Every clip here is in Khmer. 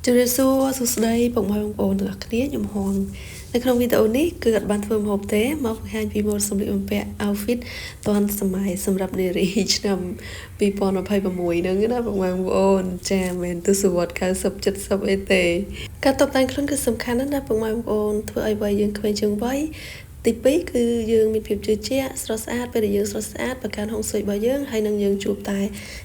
ជំរាបសួរសួស្តីពុកម៉ែបងប្អូនទាំងអស់គ្នាខ្ញុំហងនៅក្នុងវីដេអូនេះគឺអត់បានធ្វើម្ហូបទេមកបង្ហាញពីម៉ូដសម្លៀកបំពាក់ outfit ទាន់សម័យសម្រាប់នារីឆ្នាំ2026ហ្នឹងណាពុកម៉ែបងប្អូនចាមែនទស្សវត្ស90 70អីទេការតុបតែងខ្លួនគឺសំខាន់ណាស់ណាពុកម៉ែបងប្អូនធ្វើឲ្យវាយយើងក្មេងជាងវ័យទី2គឺយើងមានភាពជឿជាក់ស្រស់ស្អាតពេលដែលយើងស្រស់ស្អាតបង្កើនហុងស៊ុយរបស់យើងហើយនឹងយើងជួបតែ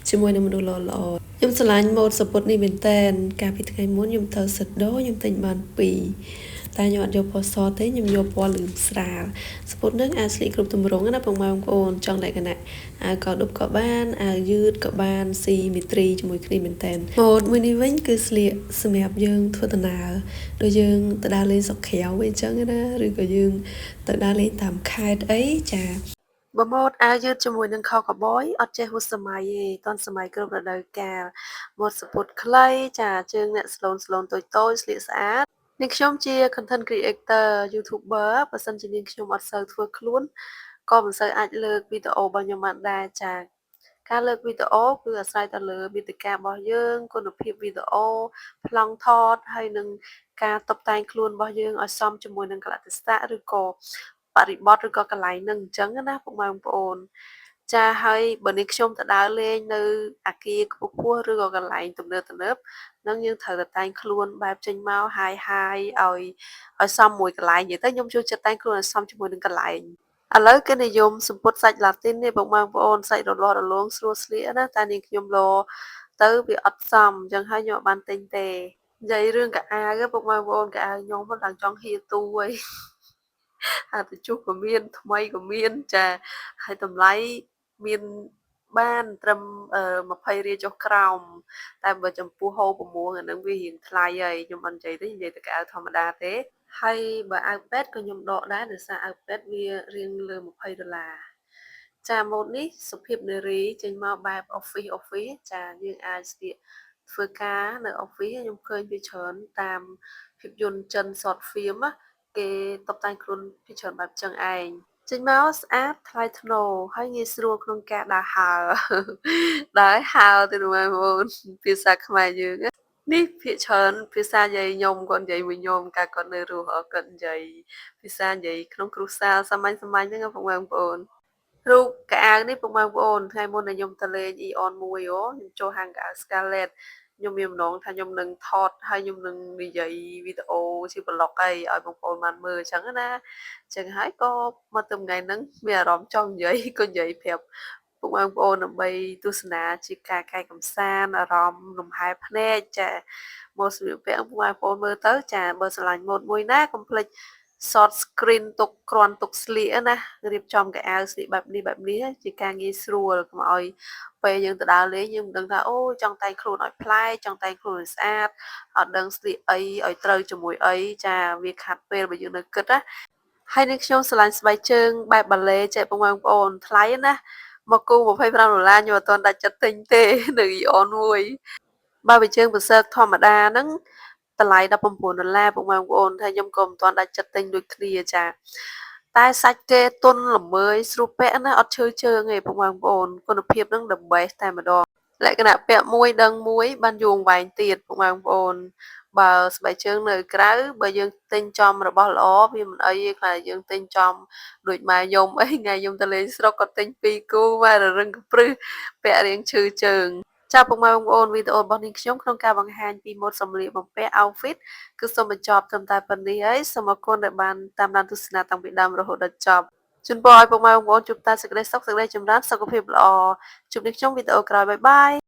ជាមួយនឹងមនុស្សល្អៗខ្ញុំឆ្លាញ់ម៉ូដសពុតនេះមែនតើកាលពីថ្ងៃមុនខ្ញុំទៅសិតដូខ្ញុំទិញបាន2តែខ្ញុំអត់យកពណ៌សទេខ្ញុំយកពណ៌លឿងស្រាលសពុតនឹងអាចស្លៀកគ្រប់ទម្រង់ណាបងប្អូនចង់លក្ខណៈអាវកោដុបក៏បានអាវយឺតក៏បានស៊ីមីត្រីជាមួយគ្នាមែនតើម៉ូដមួយនេះវិញគឺស្លៀកសម្រាប់យើងធ្វើដំណើរដូចយើងទៅដើរលេងស្រុកក្រៅអីចឹងណាឬក៏យើងទៅដើរលេងតាមខេត្តអីចាបើម៉ូដអាវយឺតជាមួយនឹងខោកាបយអត់ចេះហួសសម័យទេទាន់សម័យគ្រប់រដូវកាលម៉ូដសពុតខ្លីចាជើងអ្នកស្លូនតូចស្លៀកស្អាតនាងខ្ញុំជា content creator YouTuber បើសិនជានាងខ្ញុំអត់សូវធ្វើខ្លួនក៏មិនសូវអាចលើកវីដេអូរបស់ខ្ញុំបានដែរចាការលើកវីដេអូគឺអាស្រ័យទៅលើមាតិការបស់យើងគុណភាពវីដេអូប្លង់ថតហើយនឹងការតុបតែងខ្លួនរបស់យើងឲ្យសមជាមួយនឹងកលៈទេសៈឬក៏បរិបទឬក៏កន្លែងហ្នឹងអញ្ចឹងណាពុកម៉ែបងប្អូនចាហើយបើនេះខ្ញុំទៅដើរលេងនៅអាគារខ្ពស់ឬក៏កន្លែងទំនើបនឹងយើងត្រូវតែតែងខ្លួនបែបចេញមកហាយឲ្យសមមួយកន្លែងនិយាយទៅខ្ញុំចូលចិត្តតែងខ្លួនឲ្យសមជាមួយនឹងកន្លែងឥឡូវគេនិយមសំពត់សាច់ឡាទីននេះបងប្អូនសាច់រលាស់រលោងស្រួលស្លៀកណាតែនាងខ្ញុំលោទៅវាអត់សមអញ្ចឹងហើយខ្ញុំអត់បានទិញទេនិយាយរឿងកៅអៅបងប្អូនកៅអៅខ្ញុំមិនឡើងចង់ហៀទូហើយអាទៅជុះក៏មានថ្មីក៏មានចាហើយតម្លៃមានបានត្រឹម20រៀលចុះក្រោមតែបើចំពោះហូល6អានឹងវារៀងថ្លៃហើយខ្ញុំអត់និយាយទេនិយាយតែកៅអៅធម្មតាទេហើយបើអាវប៉ែតក៏ខ្ញុំដកដែរដោយសារអាវប៉ែតវារៀងលើ$20ចាម៉ូដនេះសុភាពនារីចេញមកបែប office ចាយើងអាចស្លៀកធ្វើការនៅ office ខ្ញុំឃើញវាច្រើនតាមភាពយន្តចិន short film ណាគេតុបតែងខ្លួនភាគច្រើនបែបចឹងឯងចេញមកស្អាតថ្លៃថ្នូរហើយងាយស្រួលក្នុងការដើរហើរដើរហើរទៅបងប្អូនភាសាខ្មែរយើងណានេះភាគច្រើនភាសាយាយខ្ញុំគាត់និយាយមួយខ្ញុំកាលគាត់នៅរស់គាត់និយាយភាសានិយាយក្នុងគ្រួសារសាមញ្ញហ្នឹងបងប្អូនរូបកៅអៅនេះបងប្អូនថ្ងៃមុនដែលខ្ញុំទៅលេង Eon មួយខ្ញុំចូលហាងកៅអៅ Scarlett ខ្ញុំមានបំណងថាខ្ញុំនឹងថតហើយខ្ញុំនឹងនិយាយវីដេអូជាប្លុកឲ្យបងប្អូនបានមើលអញ្ចឹងណាអញ្ចឹងហើយក៏មកទៅថ្ងៃហ្នឹងមានអារម្មណ៍ចង់និយាយក៏និយាយប្រាប់ពុកបងប្អូនដើម្បីទស្សនាជាការកាយកម្សាន្តអារម្មណ៍លំហែភ្នែកចាម៉ូដសម្លៀកបំពាក់ពុកបងប្អូនមើលទៅចាបើស្រឡាញ់ម៉ូដមួយណាកុំភ្លេច short screen ទុកគ្រាន់ទុកស្លៀកណារៀបចំកៅអៅស្លៀកបែបនេះជាការងាយស្រួលកុំឲ្យពេលយើងទៅដើរលេងយើងមិនដឹងថាអូចង់តែងខ្លួនឲ្យប្លែកចង់តែងខ្លួនឲ្យស្អាតអត់ដឹងស្លៀកអីឲ្យត្រូវជាមួយអីចាវាខាត់ពេលបើយើងនៅគិតណាហើយនឹងខ្ញុំឆ្លាញ់ស្បែកជើងបែបបាឡេចេះបងប្អូនថ្លៃណាមកគូ$25ខ្ញុំអត់ទាន់ដាច់ចិត្តទិញទេនៅ Eon មួយបើវាជើងប្រសើរធម្មតាហ្នឹងតម្លៃ$19ពុកម៉ែបងប្អូនហើយខ្ញុំក៏មិនទាន់ដាច់ចិត្តទិញដូចគ្នាចាតែសាច់គេទន់ល្មើយស្រួលពាក់ណាអត់ឈឺជើងទេពុកម៉ែបងប្អូនគុណភាពហ្នឹង the best តែម្ដងលក្ខណៈពាក់មួយដឹងមួយបានយូរអង្វែងទៀតពុកម៉ែបងប្អូនបើស្បែកជើងនៅក្រៅបើយើងទិញចំរបស់ល្អវាមិនអីទេខ្លាចយើងទិញចំដូចម៉ែខ្ញុំអីថ្ងៃខ្ញុំទៅលេងស្រុកក៏ទិញ2គូម៉ែរឹងក្រព្រឹសពាក់រៀងឈឺជើងចាពុកម៉ែបងប្អូនវីដេអូរបស់នាងខ្ញុំក្នុងការបង្ហាញពីម៉ូដសម្លៀកបំពាក់ outfit គឺសូមបញ្ចប់ត្រឹមតែប៉ុណ្នេះហើយសូមអរគុណដែលបានតាមដានទស្សនាតាំងពីដើមរហូតដល់ចប់ជូនពរឲ្យពុកម៉ែបងប្អូនជួបតែសេចក្តីសុខសេចក្តីចម្រើនសុខភាពល្អជួបនាងខ្ញុំវីដេអូក្រោយបាយបាយ